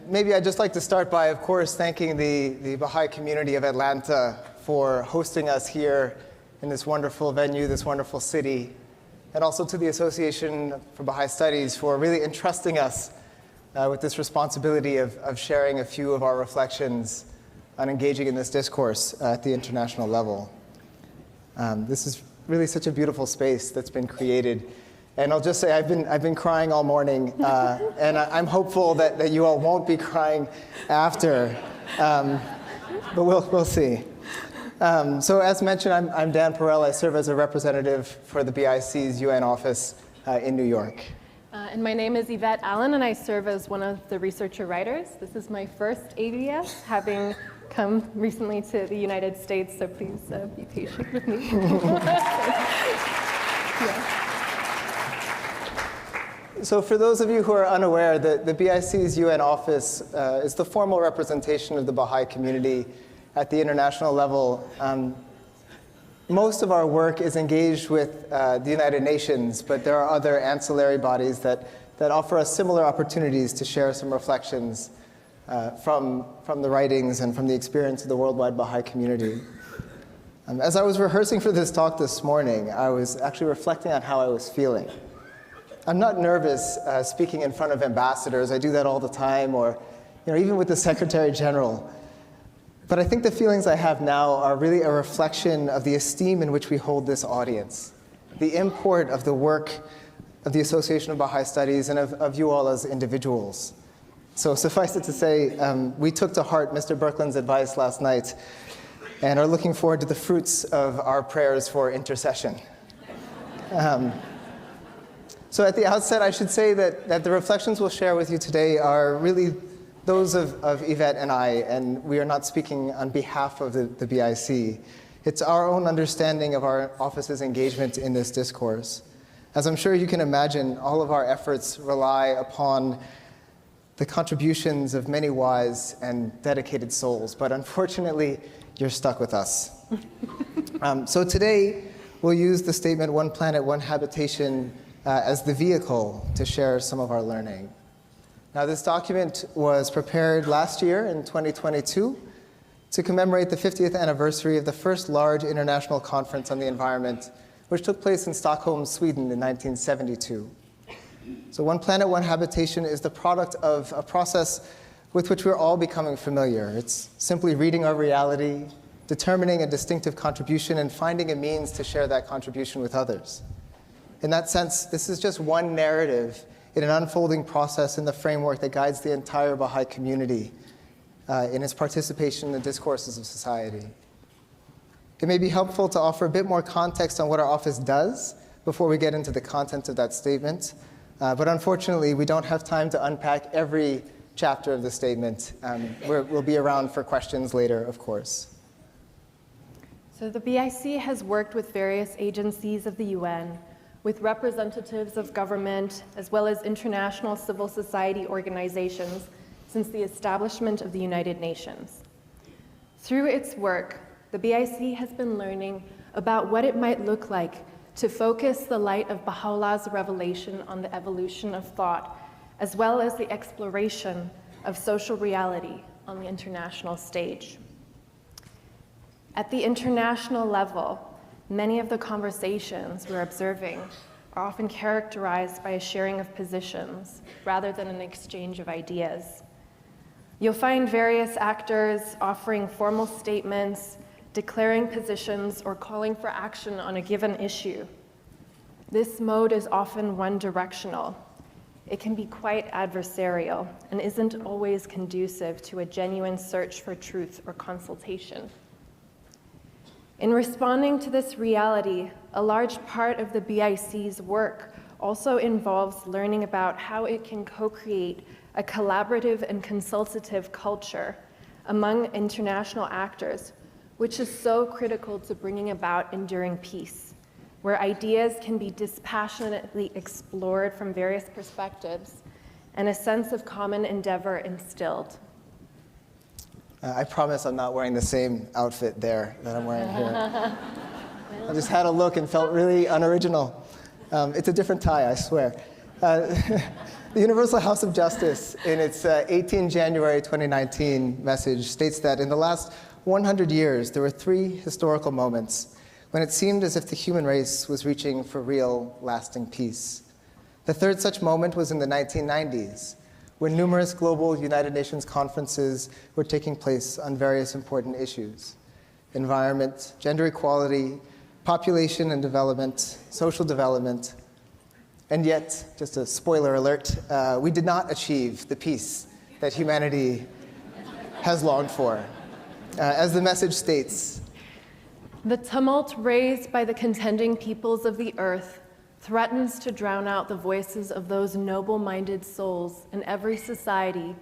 Maybe I'd just like to start by, of course, thanking the Baha'i community of Atlanta for hosting us here in this wonderful venue, this wonderful city, and also to the Association for Baha'i Studies for really entrusting us with this responsibility of sharing a few of our reflections on engaging in this discourse at the international level. This is really such a beautiful space that's been created. And I'll just say I've been crying all morning, and I'm hopeful that you all won't be crying after, but we'll see. So as mentioned, I'm Dan Perel. I serve as a representative for the BIC's UN office in New York. And my name is Yvette Allen, and I serve as one of the researcher writers. This is my first ABS, having come recently to the United States, so please be patient with me. Yeah. So for those of you who are unaware, the BIC's UN office is the formal representation of the Baha'i community at the international level. Most of our work is engaged with the United Nations, but there are other ancillary bodies that offer us similar opportunities to share some reflections from the writings and from the experience of the worldwide Baha'i community. As I was rehearsing for this talk this morning, I was actually reflecting on how I was feeling. I'm not nervous speaking in front of ambassadors. I do that all the time, or even with the Secretary General. But I think the feelings I have now are really a reflection of the esteem in which we hold this audience, the import of the work of the Association of Baha'i Studies and of you all as individuals. So suffice it to say, we took to heart Mr. Birkeland's advice last night and are looking forward to the fruits of our prayers for intercession. So at the outset, I should say that the reflections we'll share with you today are really those of Yvette and I, and we are not speaking on behalf of the BIC. It's our own understanding of our office's engagement in this discourse. As I'm sure you can imagine, all of our efforts rely upon the contributions of many wise and dedicated souls, but unfortunately, you're stuck with us. So today, we'll use the statement, "One Planet, One Habitation," as the vehicle to share some of our learning. Now, this document was prepared last year in 2022 to commemorate the 50th anniversary of the first large international conference on the environment, which took place in Stockholm, Sweden in 1972. So One Planet, One Habitation is the product of a process with which we're all becoming familiar. It's simply reading our reality, determining a distinctive contribution, and finding a means to share that contribution with others. In that sense, this is just one narrative in an unfolding process in the framework that guides the entire Baha'i community in its participation in the discourses of society. It may be helpful to offer a bit more context on what our office does before we get into the content of that statement, but unfortunately, we don't have time to unpack every chapter of the statement. We'll be around for questions later, of course. So the BIC has worked with various agencies of the UN, with representatives of government, as well as international civil society organizations since the establishment of the United Nations. Through its work, the BIC has been learning about what it might look like to focus the light of Baha'u'llah's revelation on the evolution of thought, as well as the exploration of social reality on the international stage. At the international level, many of the conversations we're observing are often characterized by a sharing of positions rather than an exchange of ideas. You'll find various actors offering formal statements, declaring positions, or calling for action on a given issue. This mode is often one-directional. It can be quite adversarial and isn't always conducive to a genuine search for truth or consultation. In responding to this reality, a large part of the BIC's work also involves learning about how it can co-create a collaborative and consultative culture among international actors, which is so critical to bringing about enduring peace, where ideas can be dispassionately explored from various perspectives and a sense of common endeavor instilled. I promise I'm not wearing the same outfit there that I'm wearing here. I just had a look and felt really unoriginal. It's a different tie, I swear. The Universal House of Justice, in its 18 January 2019 message, states that in the last 100 years, there were 3 historical moments when it seemed as if the human race was reaching for real, lasting peace. The third such moment was in the 1990s, when numerous global United Nations conferences were taking place on various important issues: environment, gender equality, population and development, social development. And yet, just a spoiler alert, we did not achieve the peace that humanity has longed for. As the message states, "The tumult raised by the contending peoples of the earth threatens to drown out the voices of those noble-minded souls in every society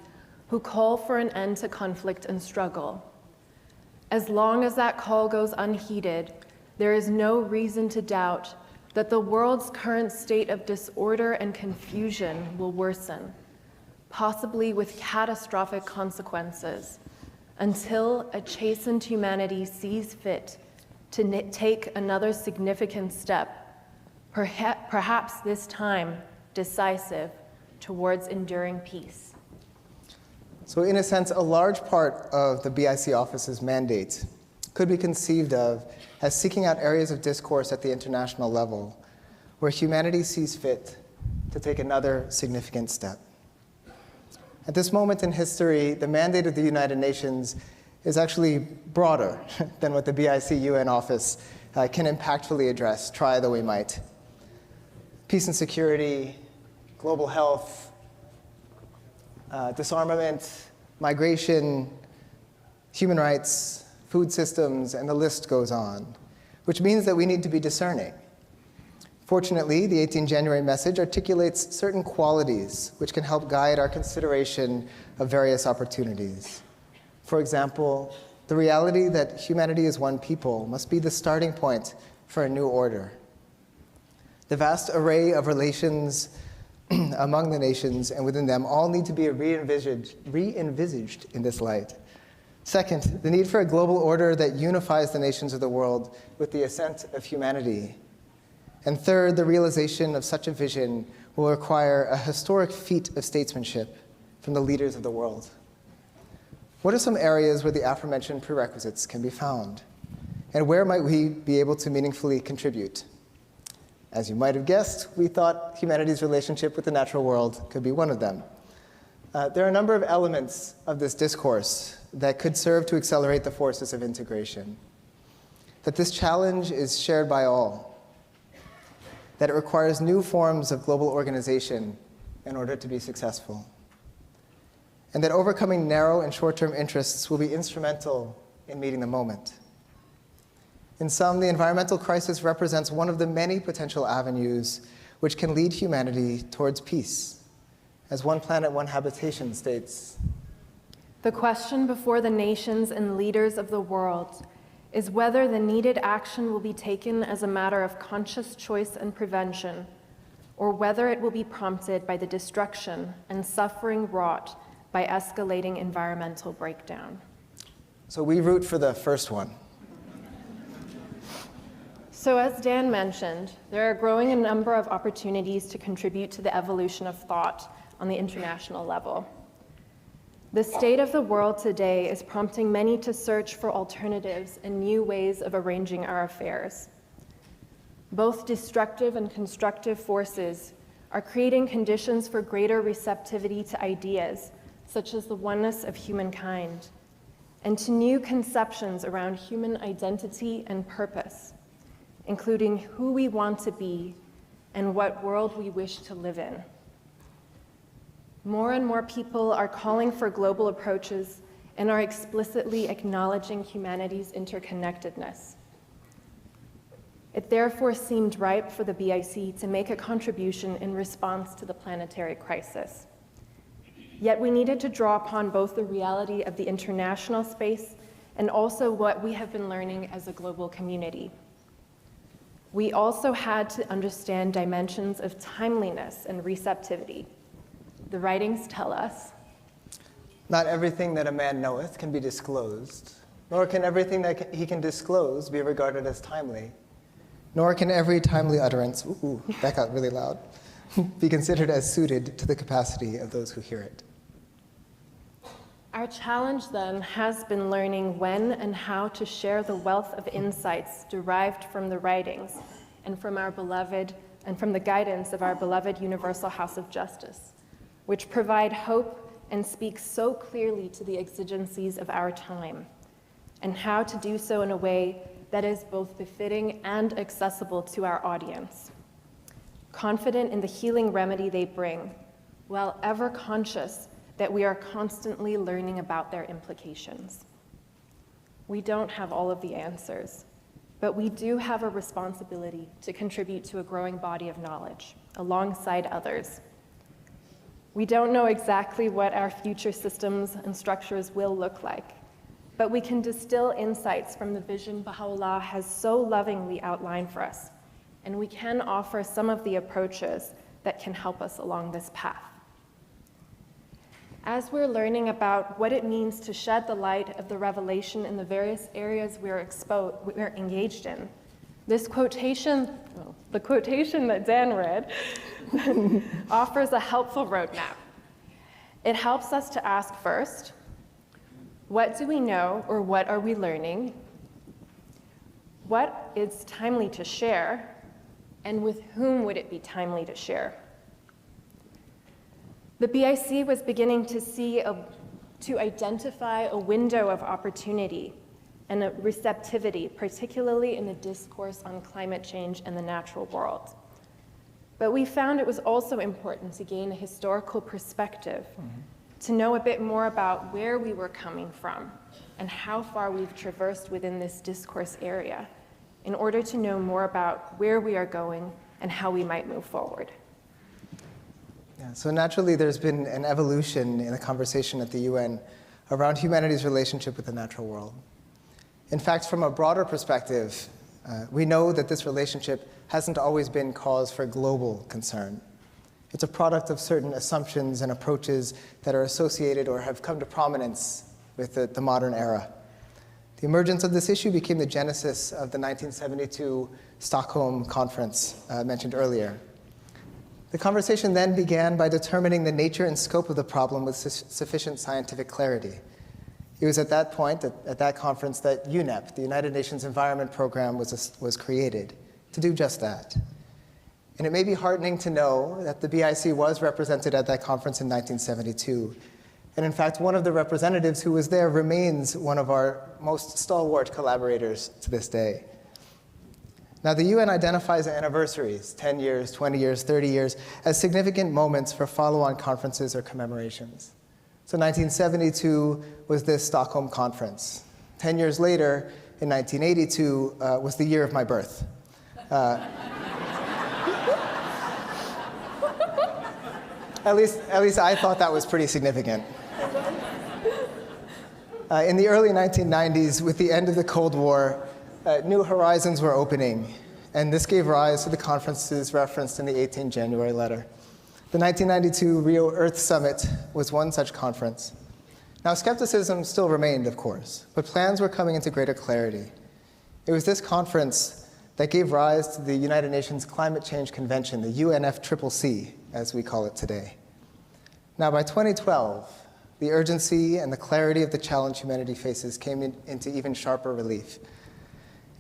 who call for an end to conflict and struggle. As long as that call goes unheeded, there is no reason to doubt that the world's current state of disorder and confusion will worsen, possibly with catastrophic consequences, until a chastened humanity sees fit to take another significant step, perhaps this time decisive, towards enduring peace." So in a sense, a large part of the BIC office's mandate could be conceived of as seeking out areas of discourse at the international level where humanity sees fit to take another significant step. At this moment in history, the mandate of the United Nations is actually broader than what the BIC UN office can impactfully address, try though we might. Peace and security, global health, disarmament, migration, human rights, food systems, and the list goes on, which means that we need to be discerning. Fortunately, the 18 January message articulates certain qualities which can help guide our consideration of various opportunities. For example, the reality that humanity is one people must be the starting point for a new order. The vast array of relations among the nations and within them all need to be re-envisaged in this light. Second, the need for a global order that unifies the nations of the world with the assent of humanity. And third, the realization of such a vision will require a historic feat of statesmanship from the leaders of the world. What are some areas where the aforementioned prerequisites can be found? And where might we be able to meaningfully contribute? As you might have guessed, we thought humanity's relationship with the natural world could be one of them. There are a number of elements of this discourse that could serve to accelerate the forces of integration. That this challenge is shared by all. That it requires new forms of global organization in order to be successful. And that overcoming narrow and short-term interests will be instrumental in meeting the moment. In sum, the environmental crisis represents one of the many potential avenues which can lead humanity towards peace. As One Planet, One Habitation states, "The question before the nations and leaders of the world is whether the needed action will be taken as a matter of conscious choice and prevention, or whether it will be prompted by the destruction and suffering wrought by escalating environmental breakdown." So we root for the first one. So as Dan mentioned, there are growing a number of opportunities to contribute to the evolution of thought on the international level. The state of the world today is prompting many to search for alternatives and new ways of arranging our affairs. Both destructive and constructive forces are creating conditions for greater receptivity to ideas, such as the oneness of humankind, and to new conceptions around human identity and purpose, including who we want to be and what world we wish to live in. More and more people are calling for global approaches and are explicitly acknowledging humanity's interconnectedness. It therefore seemed ripe for the BIC to make a contribution in response to the planetary crisis. Yet we needed to draw upon both the reality of the international space and also what we have been learning as a global community. We also had to understand dimensions of timeliness and receptivity. The writings tell us, "Not everything that a man knoweth can be disclosed, nor can everything that he can disclose be regarded as timely, nor can every timely utterance," that got really loud, be considered as suited to the capacity of those who hear it. Our challenge then has been learning when and how to share the wealth of insights derived from the writings and from the guidance of our beloved Universal House of Justice, which provide hope and speak so clearly to the exigencies of our time, and how to do so in a way that is both befitting and accessible to our audience, confident in the healing remedy they bring, while ever conscious that we are constantly learning about their implications. We don't have all of the answers, but we do have a responsibility to contribute to a growing body of knowledge alongside others. We don't know exactly what our future systems and structures will look like, but we can distill insights from the vision Baha'u'llah has so lovingly outlined for us, and we can offer some of the approaches that can help us along this path. As we're learning about what it means to shed the light of the revelation in the various areas we're engaged in, this quotation, the quotation that Dan read, offers a helpful roadmap. It helps us to ask first, what do we know or what are we learning? What is timely to share? And with whom would it be timely to share? The BIC was beginning to identify a window of opportunity and a receptivity, particularly in the discourse on climate change and the natural world. But we found it was also important to gain a historical perspective, to know a bit more about where we were coming from and how far we've traversed within this discourse area in order to know more about where we are going and how we might move forward. Yeah, so naturally, there's been an evolution in the conversation at the UN around humanity's relationship with the natural world. In fact, from a broader perspective, we know that this relationship hasn't always been cause for global concern. It's a product of certain assumptions and approaches that are associated or have come to prominence with the modern era. The emergence of this issue became the genesis of the 1972 Stockholm Conference mentioned earlier. The conversation then began by determining the nature and scope of the problem with sufficient scientific clarity. It was at that point, at that conference, that UNEP, the United Nations Environment Program, was created to do just that. And it may be heartening to know that the BIC was represented at that conference in 1972. And in fact, one of the representatives who was there remains one of our most stalwart collaborators to this day. Now, the UN identifies anniversaries, 10 years, 20 years, 30 years, as significant moments for follow-on conferences or commemorations. So 1972 was this Stockholm Conference. 10 years later, in 1982, was the year of my birth. At least I thought that was pretty significant. In the early 1990s, with the end of the Cold War, new horizons were opening, and this gave rise to the conferences referenced in the 18 January letter. The 1992 Rio Earth Summit was one such conference. Now, skepticism still remained, of course, but plans were coming into greater clarity. It was this conference that gave rise to the United Nations Climate Change Convention, the UNFCCC, as we call it today. Now, by 2012, the urgency and the clarity of the challenge humanity faces came into even sharper relief.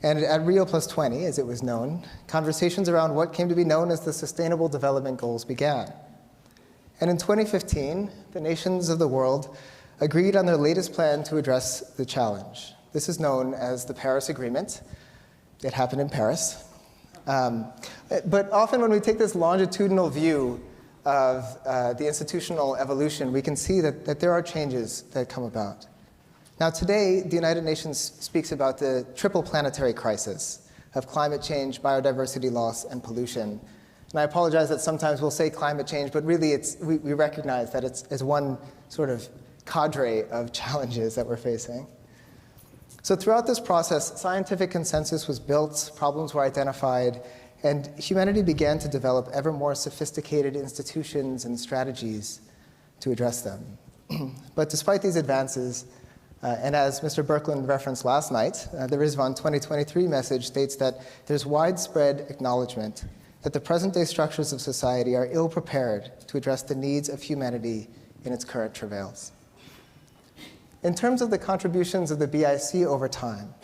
And at Rio Plus 20, as it was known, conversations around what came to be known as the Sustainable Development Goals began. And in 2015, the nations of the world agreed on their latest plan to address the challenge. This is known as the Paris Agreement. It happened in Paris. But often when we take this longitudinal view of the institutional evolution, we can see that there are changes that come about. Now today, the United Nations speaks about the triple planetary crisis of climate change, biodiversity loss, and pollution. And I apologize that sometimes we'll say climate change, but really we recognize that it's one sort of cadre of challenges that we're facing. So throughout this process, scientific consensus was built, problems were identified, and humanity began to develop ever more sophisticated institutions and strategies to address them. But despite these advances, and as Mr. Birkeland referenced last night, the Rizvan 2023 message states that there's widespread acknowledgement that the present-day structures of society are ill-prepared to address the needs of humanity in its current travails. In terms of the contributions of the BIC over time,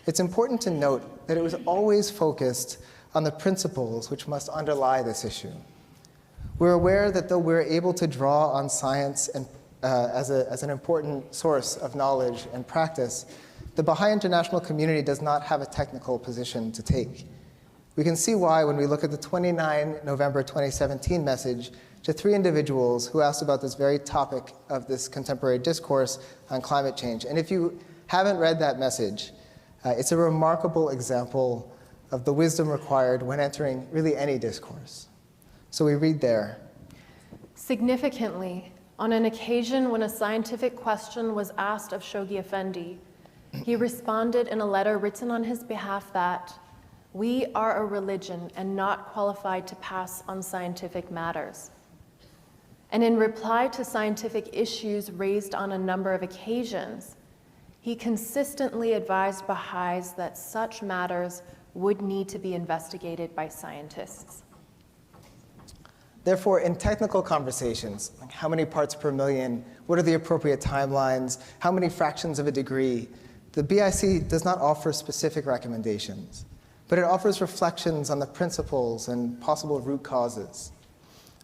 it's important to note that it was always focused on the principles which must underlie this issue. We're aware that though we're able to draw on science and, as an important source of knowledge and practice, the Baha'i international community does not have a technical position to take. We can see why when we look at the 29 November 2017 message to 3 individuals who asked about this very topic of this contemporary discourse on climate change. And if you haven't read that message, it's a remarkable example of the wisdom required when entering really any discourse. So we read there. Significantly, on an occasion when a scientific question was asked of Shoghi Effendi, he responded in a letter written on his behalf that, "We are a religion and not qualified to pass on scientific matters." And in reply to scientific issues raised on a number of occasions, he consistently advised Baha'is that such matters would need to be investigated by scientists. Therefore, in technical conversations, like how many parts per million, what are the appropriate timelines, how many fractions of a degree, the BIC does not offer specific recommendations, but it offers reflections on the principles and possible root causes.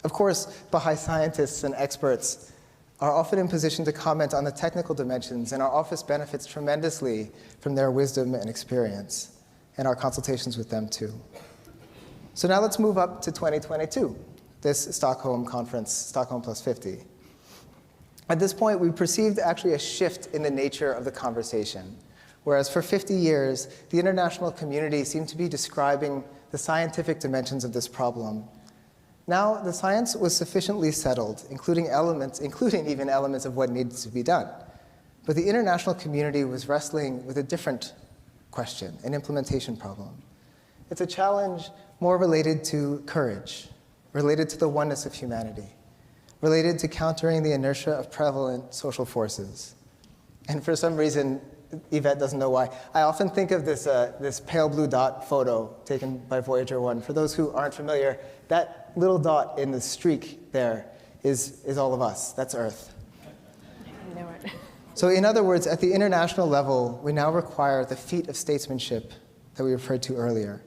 Of course, Baha'i scientists and experts are often in position to comment on the technical dimensions, and our office benefits tremendously from their wisdom and experience, and our consultations with them too. So now let's move up to 2022, this Stockholm conference, Stockholm Plus 50. At this point, we perceived actually a shift in the nature of the conversation. Whereas for 50 years, the international community seemed to be describing the scientific dimensions of this problem. Now, the science was sufficiently settled, including even elements of what needs to be done. But the international community was wrestling with a different question, an implementation problem. It's a challenge more related to courage, related to the oneness of humanity, related to countering the inertia of prevalent social forces. And for some reason, Yvette doesn't know why, I often think of this pale blue dot photo taken by Voyager 1. For those who aren't familiar, that little dot in the streak there is all of us. That's Earth. I know it. So in other words, at the international level, we now require the feat of statesmanship that we referred to earlier.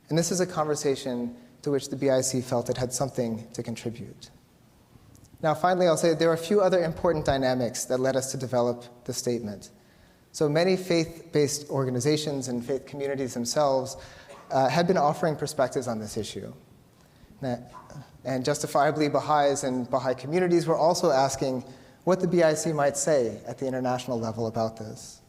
And this is a conversation to which the BIC felt it had something to contribute. Now, finally, I'll say there are a few other important dynamics that led us to develop the statement. So many faith-based organizations and faith communities themselves had been offering perspectives on this issue. And justifiably, Baha'is and Baha'i communities were also asking what the BIC might say at the international level about this.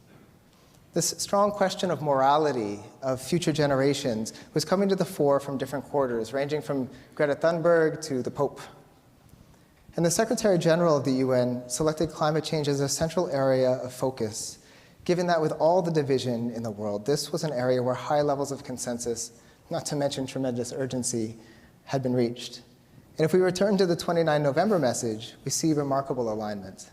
This strong question of morality of future generations was coming to the fore from different quarters, ranging from Greta Thunberg to the Pope. And the Secretary General of the UN selected climate change as a central area of focus, given that with all the division in the world, this was an area where high levels of consensus, not to mention tremendous urgency, had been reached. And if we return to the 29 November message, we see remarkable alignment.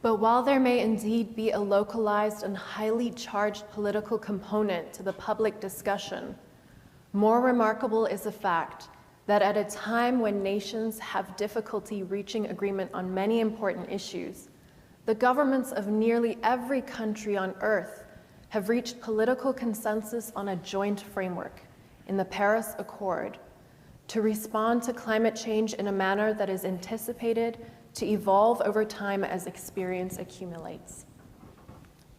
But while there may indeed be a localized and highly charged political component to the public discussion, more remarkable is the fact that at a time when nations have difficulty reaching agreement on many important issues, the governments of nearly every country on Earth have reached political consensus on a joint framework in the Paris Accord to respond to climate change in a manner that is anticipated to evolve over time as experience accumulates.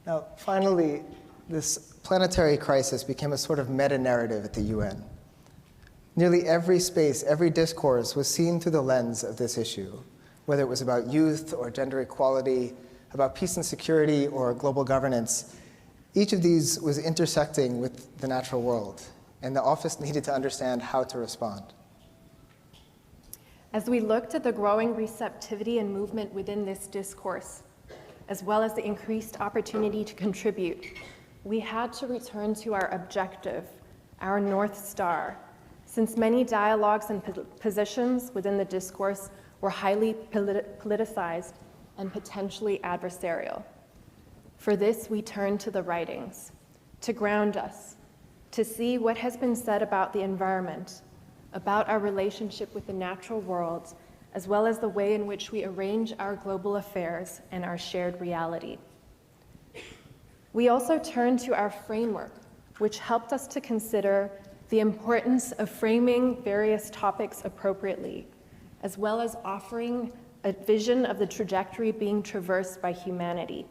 Now, finally, this planetary crisis became a sort of meta-narrative at the UN. Nearly every space, every discourse was seen through the lens of this issue, whether it was about youth or gender equality, about peace and security or global governance. Each of these was intersecting with the natural world, and the office needed to understand how to respond. As we looked at the growing receptivity and movement within this discourse, as well as the increased opportunity to contribute, we had to return to our objective, our North Star, since many dialogues and positions within the discourse were highly politicized and potentially adversarial. For this, we turned to the writings, to ground us, to see what has been said about the environment, about our relationship with the natural world, as well as the way in which we arrange our global affairs and our shared reality. We also turned to our framework, which helped us to consider the importance of framing various topics appropriately, as well as offering a vision of the trajectory being traversed by humanity.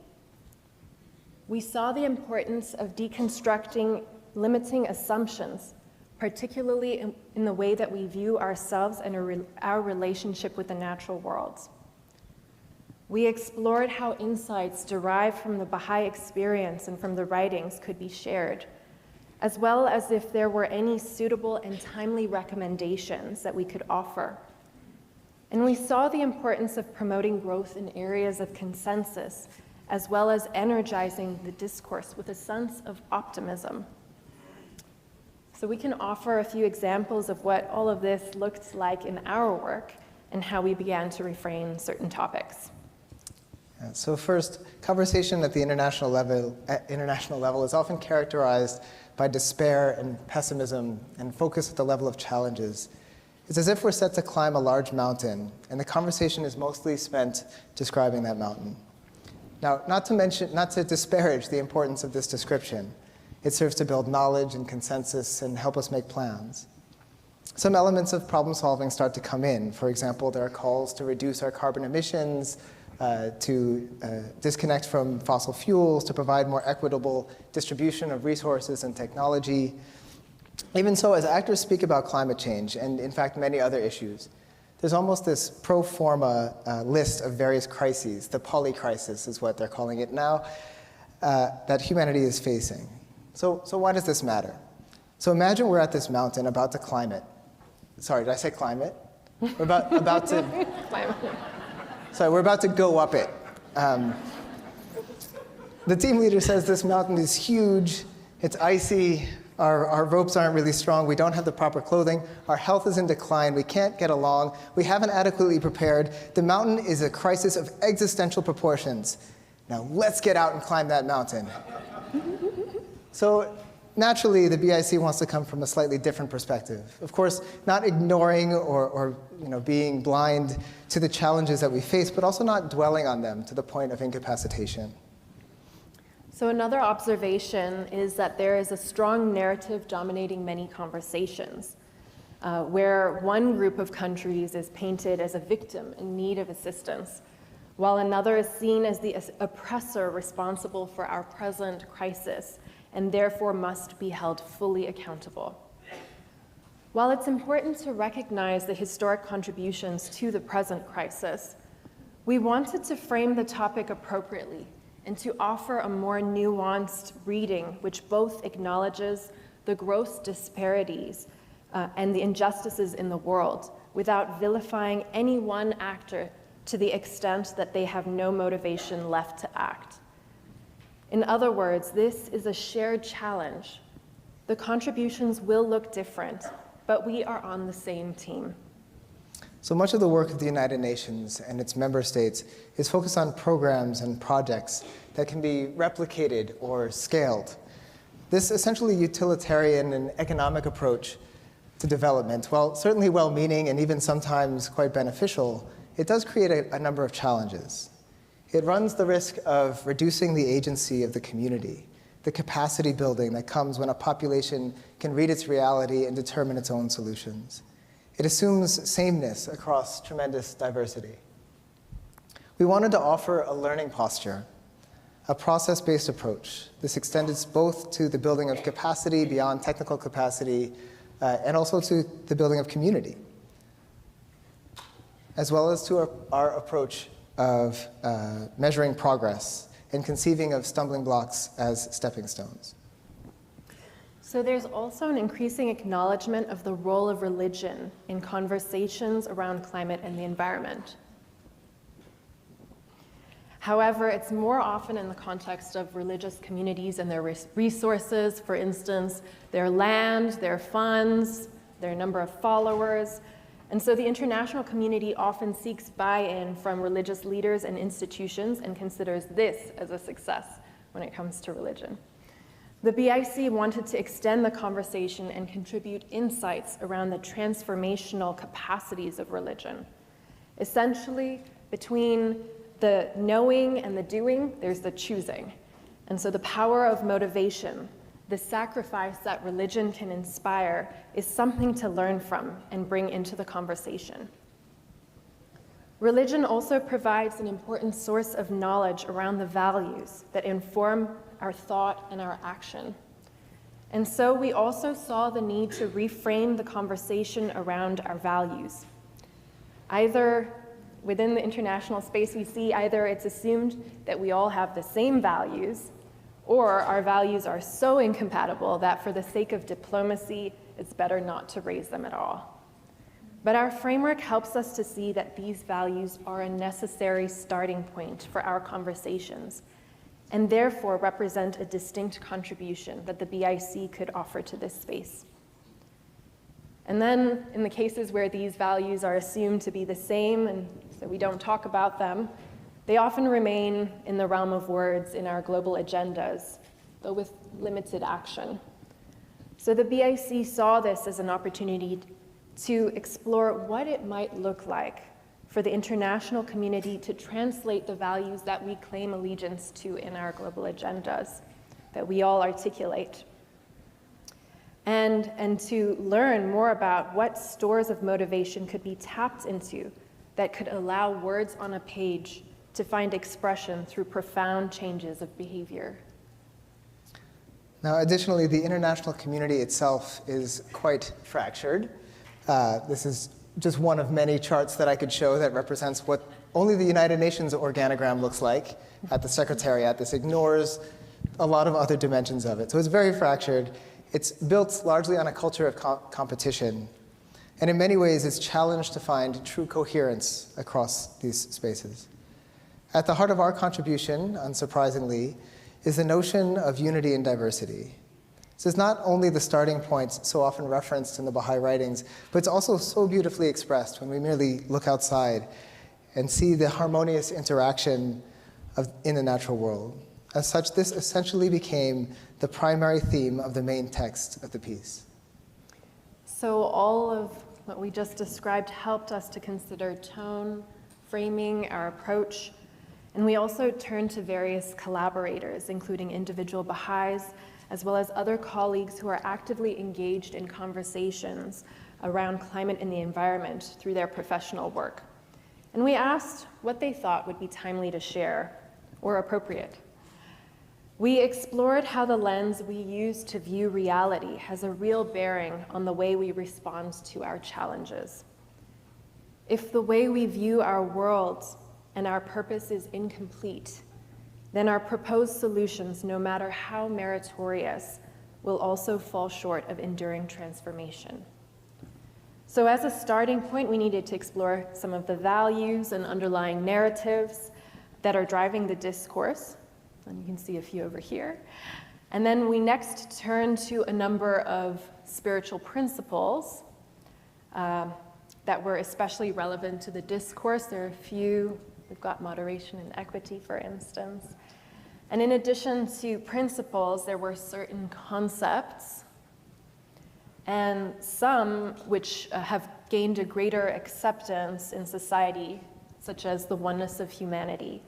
We saw the importance of deconstructing limiting assumptions, particularly in the way that we view ourselves and our relationship with the natural world. We explored how insights derived from the Baha'i experience and from the writings could be shared, as well as if there were any suitable and timely recommendations that we could offer. And we saw the importance of promoting growth in areas of consensus, as well as energizing the discourse with a sense of optimism. So we can offer a few examples of what all of this looked like in our work and how we began to reframe certain topics. So first, conversation at the international level is often characterized by despair and pessimism and focus at the level of challenges. It's as if we're set to climb a large mountain, and the conversation is mostly spent describing that mountain. Now, not to disparage the importance of this description. It serves to build knowledge and consensus and help us make plans. Some elements of problem solving start to come in. For example, there are calls to reduce our carbon emissions, to disconnect from fossil fuels, to provide more equitable distribution of resources and technology. Even so, as actors speak about climate change, and in fact many other issues, there's almost this pro forma list of various crises, the polycrisis is what they're calling it now, that humanity is facing. So why does this matter? So imagine we're at this mountain about to climb it. Sorry, did I say climate? We're about to... Sorry, we're about to go up it. The team leader says this mountain is huge, it's icy, our ropes aren't really strong, we don't have the proper clothing, our health is in decline, we can't get along, we haven't adequately prepared, the mountain is a crisis of existential proportions. Now let's get out and climb that mountain. So naturally, the BIC wants to come from a slightly different perspective. Of course, not ignoring or being blind to the challenges that we face, but also not dwelling on them to the point of incapacitation. So another observation is that there is a strong narrative dominating many conversations, where one group of countries is painted as a victim in need of assistance, while another is seen as the oppressor responsible for our present crisis, and therefore must be held fully accountable. While it's important to recognize the historic contributions to the present crisis, we wanted to frame the topic appropriately and to offer a more nuanced reading which both acknowledges the gross disparities and the injustices in the world without vilifying any one actor to the extent that they have no motivation left to act. In other words, this is a shared challenge. The contributions will look different, but we are on the same team. So much of the work of the United Nations and its member states is focused on programs and projects that can be replicated or scaled. This essentially utilitarian and economic approach to development, while certainly well-meaning and even sometimes quite beneficial, it does create a number of challenges. It runs the risk of reducing the agency of the community, the capacity building that comes when a population can read its reality and determine its own solutions. It assumes sameness across tremendous diversity. We wanted to offer a learning posture, a process-based approach. This extends both to the building of capacity beyond technical capacity and also to the building of community, as well as to our approach of measuring progress and conceiving of stumbling blocks as stepping stones. So there's also an increasing acknowledgement of the role of religion in conversations around climate and the environment. However, it's more often in the context of religious communities and their resources, for instance, their land, their funds, their number of followers. And so the international community often seeks buy-in from religious leaders and institutions and considers this as a success when it comes to religion. The BIC wanted to extend the conversation and contribute insights around the transformational capacities of religion. Essentially, between the knowing and the doing, there's the choosing. And so the power of motivation, the sacrifice that religion can inspire, is something to learn from and bring into the conversation. Religion also provides an important source of knowledge around the values that inform our thought and our action. And so we also saw the need to reframe the conversation around our values. Either within the international space, we see either it's assumed that we all have the same values, or our values are so incompatible that for the sake of diplomacy, it's better not to raise them at all. But our framework helps us to see that these values are a necessary starting point for our conversations, and therefore represent a distinct contribution that the BIC could offer to this space. And then, in the cases where these values are assumed to be the same, and so we don't talk about them, they often remain in the realm of words in our global agendas, though with limited action. So the BIC saw this as an opportunity to explore what it might look like for the international community to translate the values that we claim allegiance to in our global agendas, that we all articulate. And to learn more about what stores of motivation could be tapped into that could allow words on a page to find expression through profound changes of behavior. Now, additionally, the international community itself is quite fractured. This is just one of many charts that I could show that represents what only the United Nations organogram looks like at the Secretariat. This ignores a lot of other dimensions of it. So it's very fractured. It's built largely on a culture of competition. And in many ways, it's challenged to find true coherence across these spaces. At the heart of our contribution, unsurprisingly, is the notion of unity and diversity. This is not only the starting point so often referenced in the Baha'i writings, but it's also so beautifully expressed when we merely look outside and see the harmonious interaction in the natural world. As such, this essentially became the primary theme of the main text of the piece. So all of what we just described helped us to consider tone, framing, our approach, and we also turned to various collaborators, including individual Baha'is, as well as other colleagues who are actively engaged in conversations around climate and the environment through their professional work. And we asked what they thought would be timely to share or appropriate. We explored how the lens we use to view reality has a real bearing on the way we respond to our challenges. If the way we view our world and our purpose is incomplete, then our proposed solutions, no matter how meritorious, will also fall short of enduring transformation. So as a starting point, we needed to explore some of the values and underlying narratives that are driving the discourse, and you can see a few over here. And then we next turned to a number of spiritual principles that were especially relevant to the discourse. There are a few. We've got moderation and equity, for instance. And in addition to principles, there were certain concepts, and some which have gained a greater acceptance in society, such as the oneness of humanity.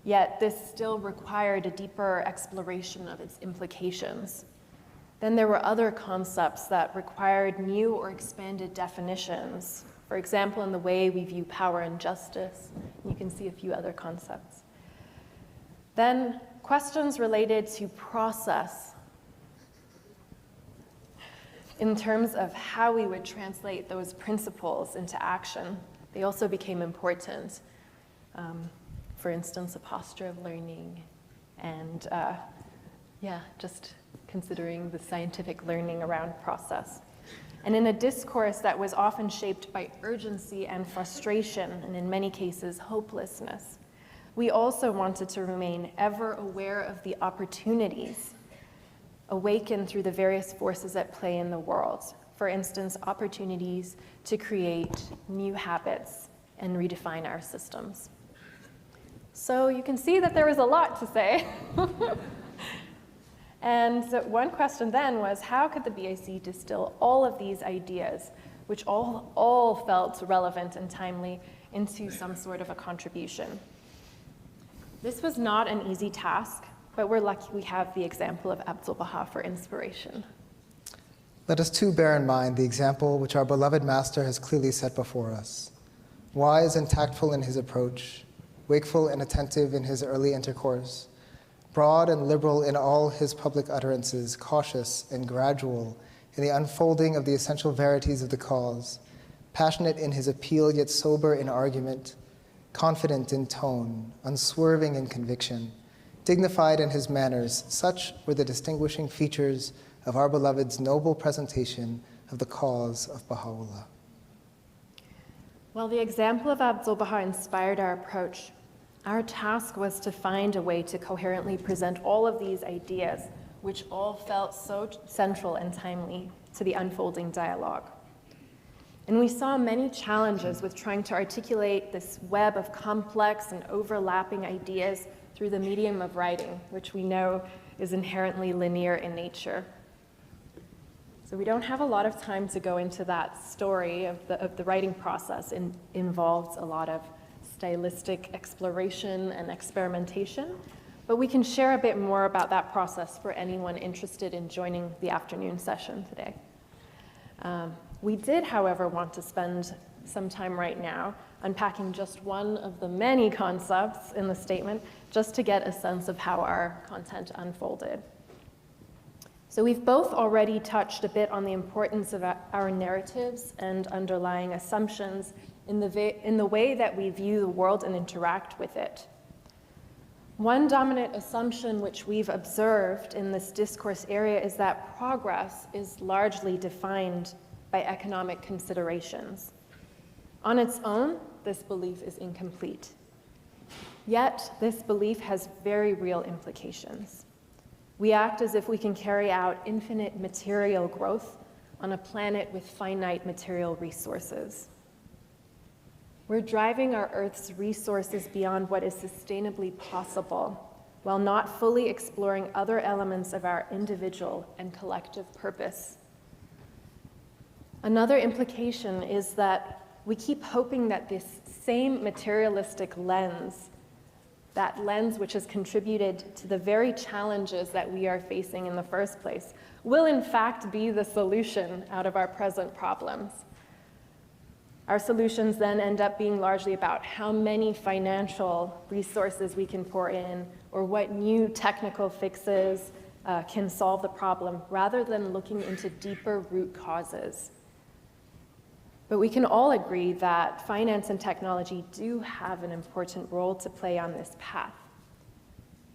Yet this still required a deeper exploration of its implications. Then there were other concepts that required new or expanded definitions. For example, in the way we view power and justice. You can see a few other concepts. Then questions related to process in terms of how we would translate those principles into action. They also became important. For instance, a posture of learning and just considering the scientific learning around process. And in a discourse that was often shaped by urgency and frustration, and in many cases, hopelessness, we also wanted to remain ever aware of the opportunities awakened through the various forces at play in the world. For instance, opportunities to create new habits and redefine our systems. So you can see that there was a lot to say. And so one question then was, how could the BIC distill all of these ideas, which all felt relevant and timely, into some sort of a contribution? This was not an easy task, but we're lucky we have the example of Abdu'l-Baha for inspiration. Let us too bear in mind the example which our beloved master has clearly set before us. Wise and tactful in his approach, wakeful and attentive in his early intercourse, broad and liberal in all his public utterances, cautious and gradual in the unfolding of the essential verities of the cause, passionate in his appeal yet sober in argument, confident in tone, unswerving in conviction, dignified in his manners, such were the distinguishing features of our beloved's noble presentation of the cause of Baha'u'llah. While the example of Abdu'l-Baha inspired our approach, our task was to find a way to coherently present all of these ideas, which all felt so central and timely to the unfolding dialogue. And we saw many challenges with trying to articulate this web of complex and overlapping ideas through the medium of writing, which we know is inherently linear in nature. So we don't have a lot of time to go into that story of the writing process. It involves a lot of stylistic exploration and experimentation, but we can share a bit more about that process for anyone interested in joining the afternoon session today. We did, however, want to spend some time right now unpacking just one of the many concepts in the statement, just to get a sense of how our content unfolded. So we've both already touched a bit on the importance of our narratives and underlying assumptions in the way that we view the world and interact with it. One dominant assumption which we've observed in this discourse area is that progress is largely defined by economic considerations. On its own, this belief is incomplete. Yet, this belief has very real implications. We act as if we can carry out infinite material growth on a planet with finite material resources. We're driving our Earth's resources beyond what is sustainably possible, while not fully exploring other elements of our individual and collective purpose. Another implication is that we keep hoping that this same materialistic lens, that lens which has contributed to the very challenges that we are facing in the first place, will in fact be the solution out of our present problems. Our solutions then end up being largely about how many financial resources we can pour in, or what new technical fixes can solve the problem, rather than looking into deeper root causes. But we can all agree that finance and technology do have an important role to play on this path.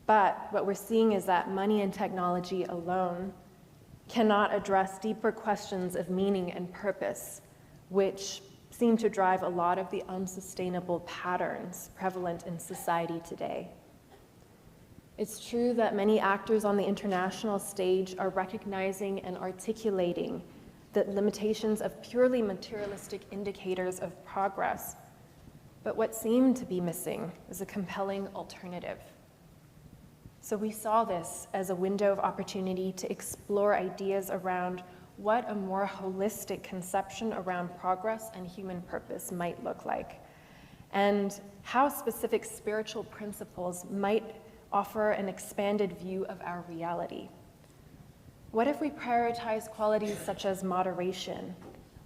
But what we're seeing is that money and technology alone cannot address deeper questions of meaning and purpose, which seem to drive a lot of the unsustainable patterns prevalent in society today. It's true that many actors on the international stage are recognizing and articulating the limitations of purely materialistic indicators of progress, but what seemed to be missing is a compelling alternative. So we saw this as a window of opportunity to explore ideas around what a more holistic conception around progress and human purpose might look like, and how specific spiritual principles might offer an expanded view of our reality. What if we prioritize qualities such as moderation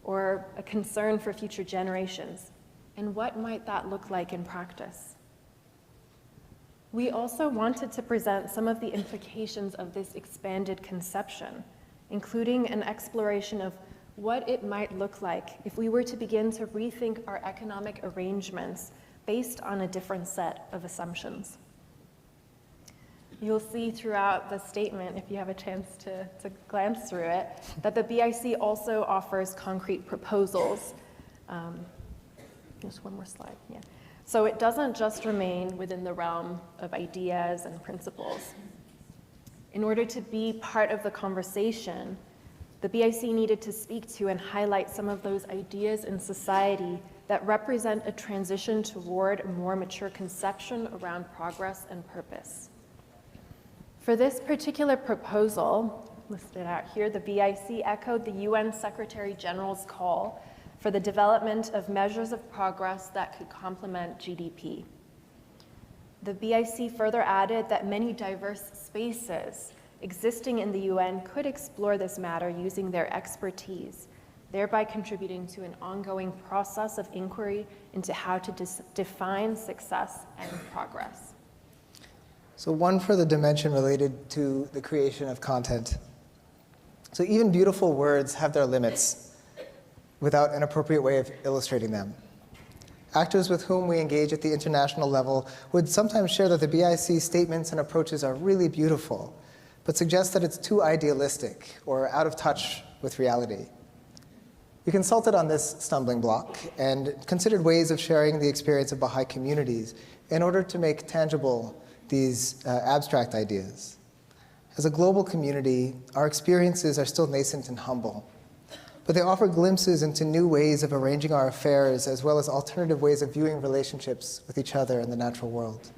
or a concern for future generations? And what might that look like in practice? We also wanted to present some of the implications of this expanded conception, including an exploration of what it might look like if we were to begin to rethink our economic arrangements based on a different set of assumptions. You'll see throughout the statement, if you have a chance to glance through it, that the BIC also offers concrete proposals. Just one more slide, yeah. So it doesn't just remain within the realm of ideas and principles. In order to be part of the conversation, the BIC needed to speak to and highlight some of those ideas in society that represent a transition toward a more mature conception around progress and purpose. For this particular proposal, listed out here, the BIC echoed the UN Secretary General's call for the development of measures of progress that could complement GDP. The BIC further added that many diverse spaces existing in the UN could explore this matter using their expertise, thereby contributing to an ongoing process of inquiry into how to define success and progress. So one further dimension related to the creation of content. So even beautiful words have their limits without an appropriate way of illustrating them. Actors with whom we engage at the international level would sometimes share that the BIC statements and approaches are really beautiful, but suggest that it's too idealistic or out of touch with reality. We consulted on this stumbling block and considered ways of sharing the experience of Baha'i communities in order to make tangible these abstract ideas. As a global community, our experiences are still nascent and humble, but they offer glimpses into new ways of arranging our affairs, as well as alternative ways of viewing relationships with each other and the natural world,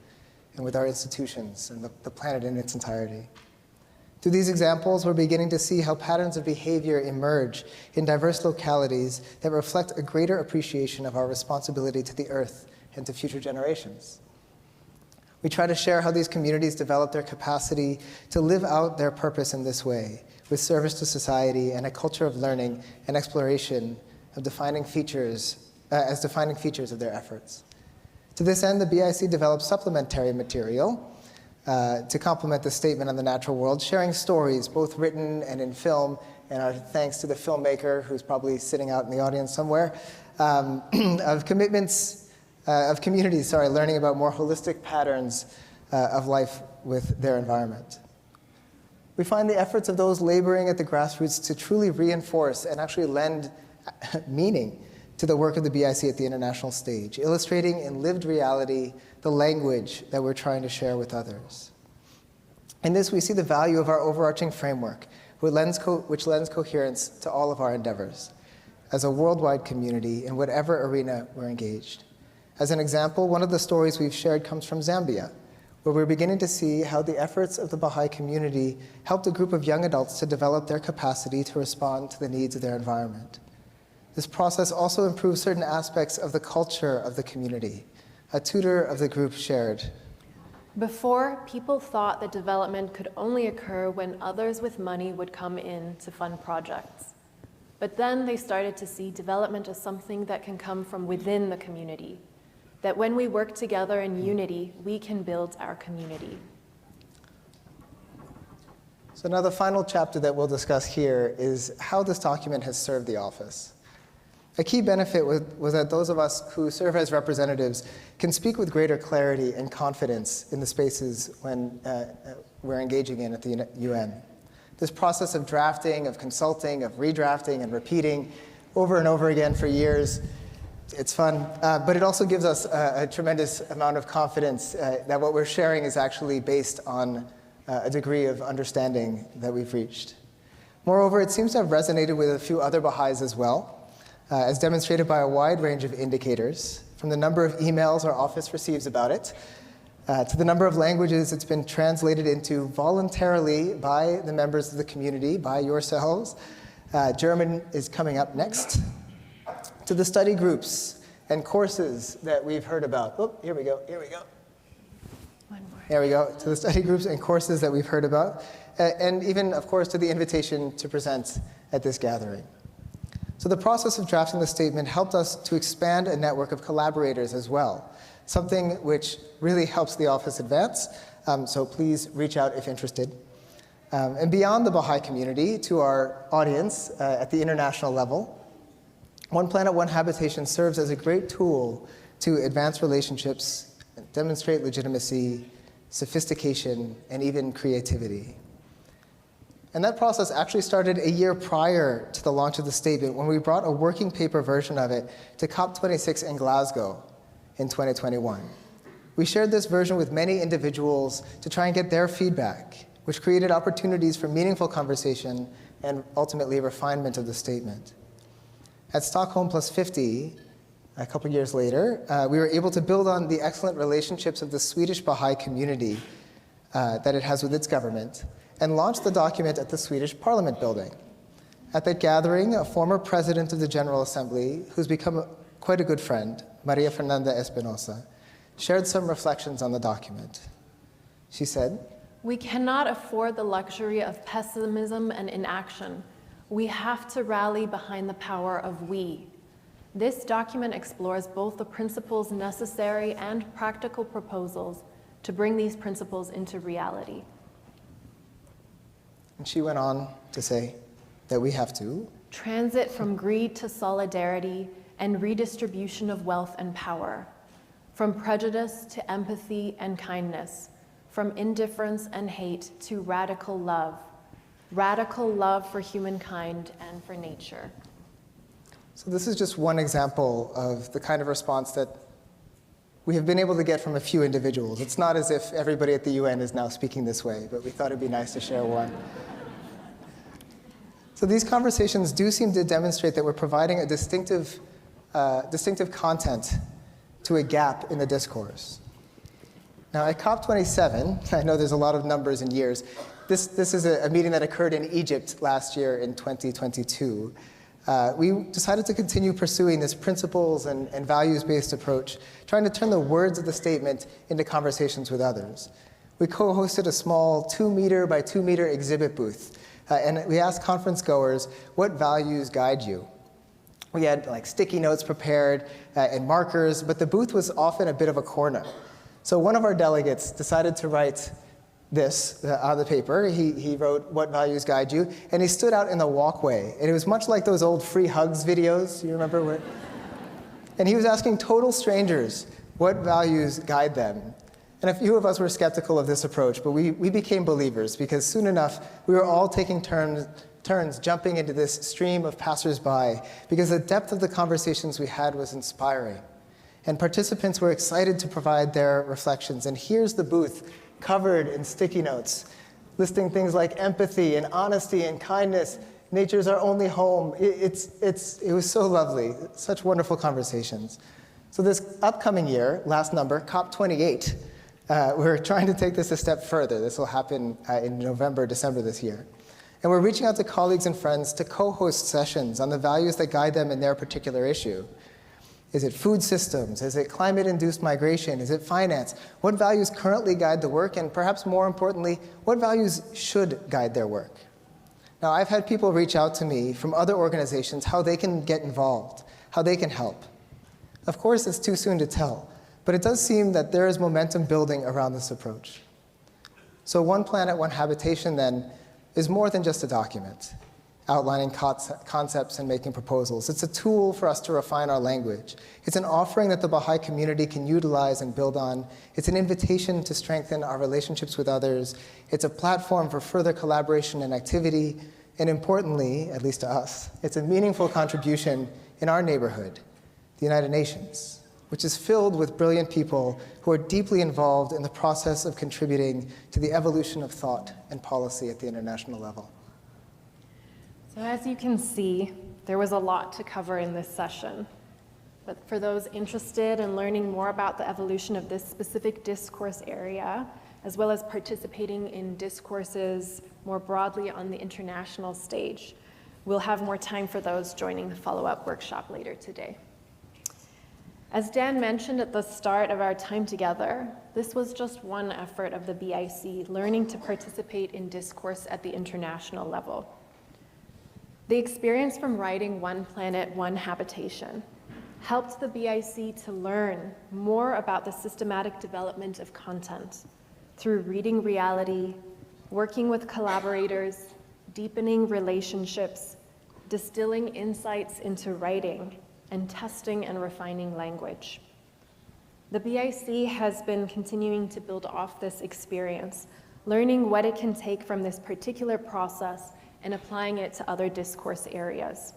and with our institutions and the planet in its entirety. Through these examples, we're beginning to see how patterns of behavior emerge in diverse localities that reflect a greater appreciation of our responsibility to the earth and to future generations. We try to share how these communities develop their capacity to live out their purpose in this way, with service to society and a culture of learning and exploration of defining features of their efforts. To this end, the BIC developed supplementary material to complement the statement on the natural world, sharing stories, both written and in film, and our thanks to the filmmaker, who's probably sitting out in the audience somewhere, of communities learning about more holistic patterns of life with their environment. We find the efforts of those laboring at the grassroots to truly reinforce and actually lend meaning to the work of the BIC at the international stage, illustrating in lived reality the language that we're trying to share with others. In this, we see the value of our overarching framework, which lends coherence to all of our endeavors as a worldwide community in whatever arena we're engaged. As an example, one of the stories we've shared comes from Zambia, where we're beginning to see how the efforts of the Baha'i community helped a group of young adults to develop their capacity to respond to the needs of their environment. This process also improves certain aspects of the culture of the community. A tutor of the group shared. Before, people thought that development could only occur when others with money would come in to fund projects. But then they started to see development as something that can come from within the community, that when we work together in unity, we can build our community. So now the final chapter that we'll discuss here is how this document has served the office. A key benefit was that those of us who serve as representatives can speak with greater clarity and confidence in the spaces when we're engaging in at the UN. This process of drafting, of consulting, of redrafting and repeating over and over again for years, it's fun, but it also gives us a tremendous amount of confidence that what we're sharing is actually based on a degree of understanding that we've reached. Moreover, it seems to have resonated with a few other Baha'is as well, as demonstrated by a wide range of indicators, from the number of emails our office receives about it, to the number of languages it's been translated into voluntarily by the members of the community, by yourselves. German is coming up next. To the study groups and courses that we've heard about. Oh, here we go. One more. There we go. To the study groups and courses that we've heard about. And even, of course, to the invitation to present at this gathering. So the process of drafting the statement helped us to expand a network of collaborators as well, something which really helps the office advance, so please reach out if interested. And beyond the Baha'i community, to our audience at the international level, One Planet, One Habitation serves as a great tool to advance relationships, demonstrate legitimacy, sophistication, and even creativity. And that process actually started a year prior to the launch of the statement, when we brought a working paper version of it to COP26 in Glasgow in 2021. We shared this version with many individuals to try and get their feedback, which created opportunities for meaningful conversation and ultimately refinement of the statement. At Stockholm Plus 50, a couple years later, we were able to build on the excellent relationships of the Swedish Baha'i community that it has with its government, and launched the document at the Swedish Parliament building. At that gathering, a former president of the General Assembly, who's become quite a good friend, Maria Fernanda Espinosa, shared some reflections on the document. She said, "We cannot afford the luxury of pessimism and inaction. We have to rally behind the power of we. This document explores both the principles necessary and practical proposals to bring these principles into reality." And she went on to say that we have to transit from greed to solidarity and redistribution of wealth and power, from prejudice to empathy and kindness, from indifference and hate to radical love for humankind and for nature. So this is just one example of the kind of response that we have been able to get from a few individuals. It's not as if everybody at the UN is now speaking this way, but we thought it'd be nice to share one. So these conversations do seem to demonstrate that we're providing a distinctive content to a gap in the discourse. Now at COP27, I know there's a lot of numbers and years, this is a meeting that occurred in Egypt last year in 2022. We decided to continue pursuing this principles and values-based approach, trying to turn the words of the statement into conversations with others. We co-hosted a small 2-meter by 2-meter exhibit booth, and we asked conference goers, what values guide you? We had like sticky notes prepared and markers, but the booth was often a bit of a corner. So one of our delegates decided to write this on the paper. He wrote, "What values guide you?" And he stood out in the walkway. And it was much like those old free hugs videos, you remember? Where? And he was asking total strangers what values guide them. And a few of us were skeptical of this approach, but we became believers because soon enough, we were all taking turns jumping into this stream of passersby because the depth of the conversations we had was inspiring. And participants were excited to provide their reflections. And here's the booth covered in sticky notes, listing things like empathy and honesty and kindness. Nature's our only home. It was so lovely, such wonderful conversations. So this upcoming year, last number, COP28, we're trying to take this a step further. This will happen in November, December this year. And we're reaching out to colleagues and friends to co-host sessions on the values that guide them in their particular issue. Is it food systems? Is it climate-induced migration? Is it finance? What values currently guide the work? And perhaps more importantly, what values should guide their work? Now, I've had people reach out to me from other organizations how they can get involved, how they can help. Of course, it's too soon to tell, but it does seem that there is momentum building around this approach. So One Planet, One Habitation, then, is more than just a document outlining concepts and making proposals. It's a tool for us to refine our language. It's an offering that the Baha'i community can utilize and build on. It's an invitation to strengthen our relationships with others. It's a platform for further collaboration and activity. And importantly, at least to us, it's a meaningful contribution in our neighborhood, the United Nations, which is filled with brilliant people who are deeply involved in the process of contributing to the evolution of thought and policy at the international level. So as you can see, there was a lot to cover in this session. But for those interested in learning more about the evolution of this specific discourse area, as well as participating in discourses more broadly on the international stage, we'll have more time for those joining the follow-up workshop later today. As Dan mentioned at the start of our time together, this was just one effort of the BIC, learning to participate in discourse at the international level. The experience from writing One Planet, One Habitation helped the BIC to learn more about the systematic development of content through reading reality, working with collaborators, deepening relationships, distilling insights into writing, and testing and refining language. The BIC has been continuing to build off this experience, learning what it can take from this particular process and applying it to other discourse areas.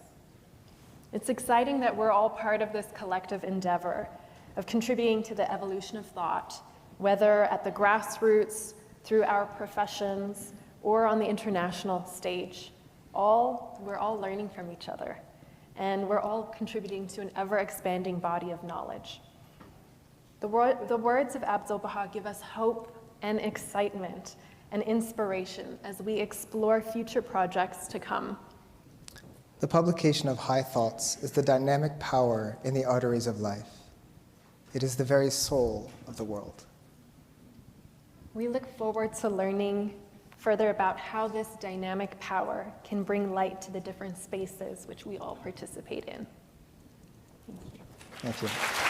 It's exciting that we're all part of this collective endeavor of contributing to the evolution of thought, whether at the grassroots, through our professions, or on the international stage. We're all learning from each other, and we're all contributing to an ever-expanding body of knowledge. The words of Abdul Baha give us hope and excitement and inspiration as we explore future projects to come. The publication of high thoughts is the dynamic power in the arteries of life. It is the very soul of the world. We look forward to learning further about how this dynamic power can bring light to the different spaces which we all participate in. Thank you. Thank you.